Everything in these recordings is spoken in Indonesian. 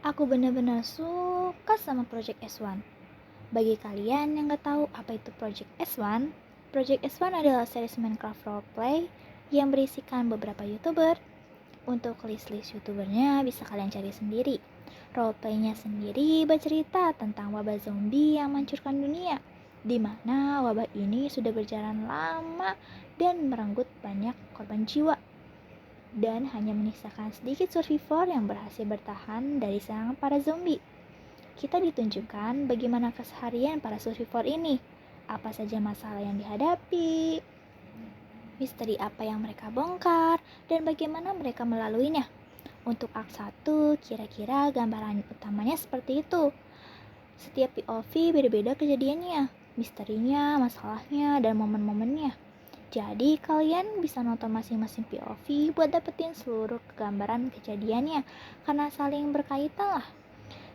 Aku benar-benar suka sama Project S1. Bagi kalian yang gak tahu apa itu Project S1 adalah series Minecraft roleplay yang berisikan beberapa YouTuber. Untuk list-list YouTubernya bisa kalian cari sendiri. Roleplaynya sendiri bercerita tentang wabah zombie yang menghancurkan dunia, di mana wabah ini sudah berjalan lama dan merenggut banyak korban jiwa, dan hanya menyisakan sedikit survivor yang berhasil bertahan dari serangan para zombie. Kita ditunjukkan bagaimana keseharian para survivor ini, apa saja masalah yang dihadapi, misteri apa yang mereka bongkar, dan bagaimana mereka melaluinya. Untuk Akt 1, kira-kira gambaran utamanya seperti itu. Setiap POV beda-beda kejadiannya, misterinya, masalahnya, dan momen-momennya. Jadi kalian bisa nonton masing-masing POV buat dapetin seluruh gambaran kejadiannya, karena saling berkaitan lah.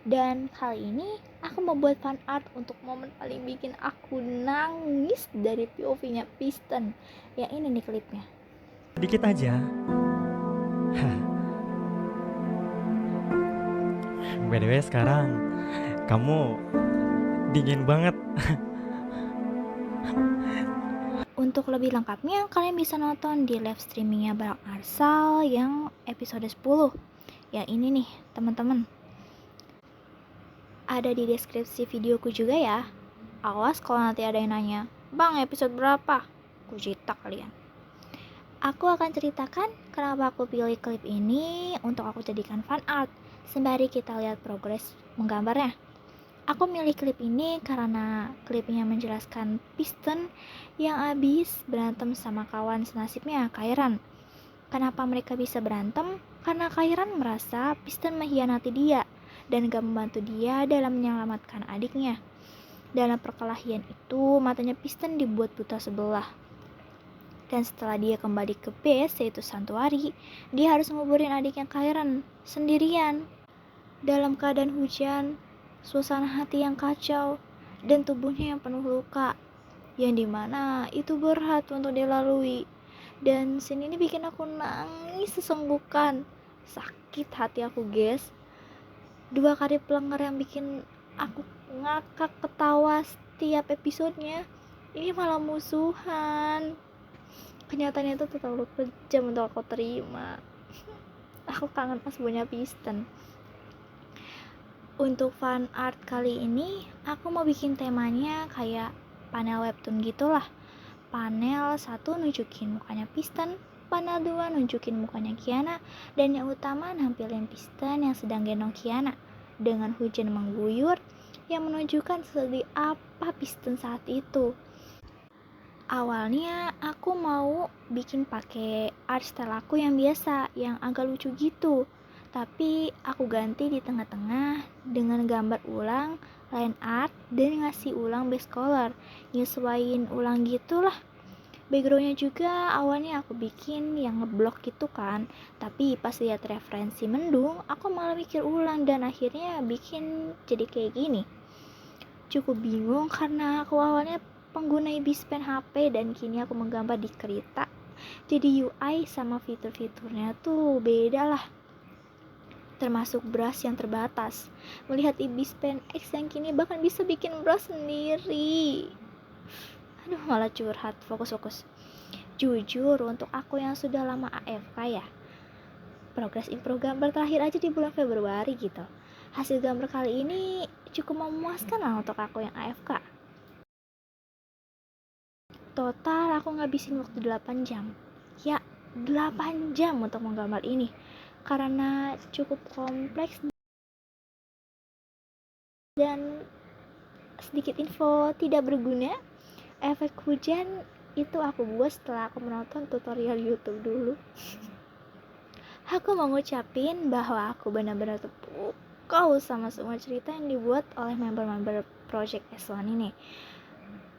Dan kali ini aku membuat fan art untuk momen paling bikin aku nangis dari POV-nya Piston. Ya ini nih klipnya. Dikit aja. By the way sekarang kamu dingin banget. Untuk lebih lengkapnya kalian bisa nonton di live streamingnya Barang Arsal yang episode 10. Ya ini nih teman-teman. Ada di deskripsi videoku juga ya. Awas kalau nanti ada yang nanya, "Bang, episode berapa?" Aku cerita kalian. Aku akan ceritakan kenapa aku pilih klip ini untuk aku jadikan fan art, sembari kita lihat progres menggambarnya. Aku milih klip ini karena klipnya menjelaskan Piston yang abis berantem sama kawan senasibnya, Kairan. Kenapa mereka bisa berantem? Karena Kairan merasa Piston mengkhianati dia dan gak membantu dia dalam menyelamatkan adiknya. Dalam perkelahian itu, matanya Piston dibuat buta sebelah. Dan setelah dia kembali ke base, yaitu Santuari, dia harus nguburin adiknya Kairan sendirian. Dalam keadaan hujan, suasana hati yang kacau, dan tubuhnya yang penuh luka, yang dimana itu berat untuk dilalui. Dan scene ini bikin aku nangis sesenggukan. Sakit hati aku guys. 2 kali pelenggar yang bikin aku ngakak ketawa setiap episodenya, ini malah musuhan. Kenyataannya itu terlalu kejam untuk aku terima. Aku kangen asbunya Piston. Untuk fan art kali ini, aku mau bikin temanya kayak panel webtoon gitulah. Panel 1 nunjukin mukanya Piston, panel 2 nunjukin mukanya Kiana, dan yang utama nampilin Piston yang sedang gendong Kiana dengan hujan mengguyur yang menunjukkan sedih apa Piston saat itu. Awalnya aku mau bikin pakai art style aku yang biasa, yang agak lucu gitu. Tapi aku ganti di tengah-tengah dengan gambar ulang line art dan ngasih ulang base color, nyesuaiin ulang gitulah. Backgroundnya juga awalnya aku bikin yang ngeblok gitu kan, tapi pas lihat referensi mendung, aku malah mikir ulang dan akhirnya bikin jadi kayak gini. Cukup bingung karena aku awalnya pengguna Ibispen HP dan kini aku menggambar di Krita. Jadi UI sama fitur-fiturnya tuh beda lah. Termasuk brush yang terbatas. Melihat Ibispen X yang kini bahkan bisa bikin brush sendiri. Aduh, malah curhat, fokus. Jujur, untuk aku yang sudah lama AFK ya, progres improve gambar terakhir aja di bulan Februari gitu. Hasil gambar kali ini cukup memuaskan lah untuk aku yang AFK. Total aku ngabisin waktu 8 jam. Ya, 8 jam untuk menggambar ini. Karena cukup kompleks dan sedikit info tidak berguna. Efek hujan itu aku buat setelah aku menonton tutorial YouTube dulu. Aku mau ngucapin bahwa aku benar-benar terpukau sama semua cerita yang dibuat oleh member-member Project S1 ini.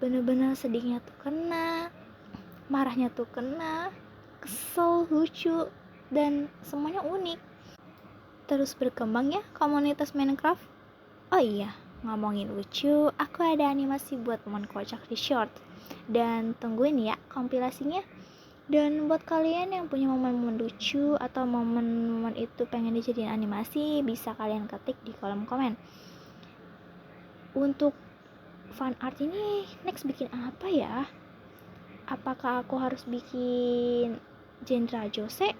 Bener-bener sedihnya tuh kena, marahnya tuh kena, kesel, lucu, dan semuanya unik. Terus berkembang ya komunitas Minecraft. Oh iya, ngomongin lucu, aku ada animasi buat momen kocak di short. Dan tungguin ya kompilasinya. Dan buat kalian yang punya momen-momen lucu atau momen-momen itu pengen dijadiin animasi, bisa kalian ketik di kolom komen. Untuk fan art ini next bikin apa ya? Apakah aku harus bikin Jendra Jose?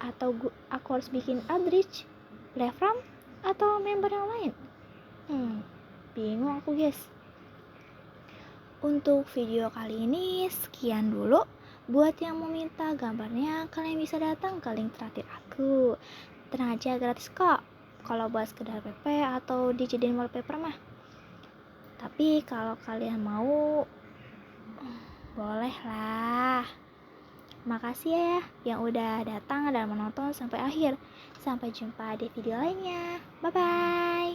Atau aku harus bikin Aldrich, Lefram, atau member yang lain? Bingung aku guys. Untuk video kali ini sekian dulu. Buat yang mau minta gambarnya, kalian bisa datang ke link terakhir aku. Tenang aja, gratis kok. Kalau buat sekedar PP atau dijadiin wallpaper mah. Tapi kalau kalian mau, boleh lah. Makasih ya yang udah datang dan menonton sampai akhir. Sampai jumpa di video lainnya. Bye bye.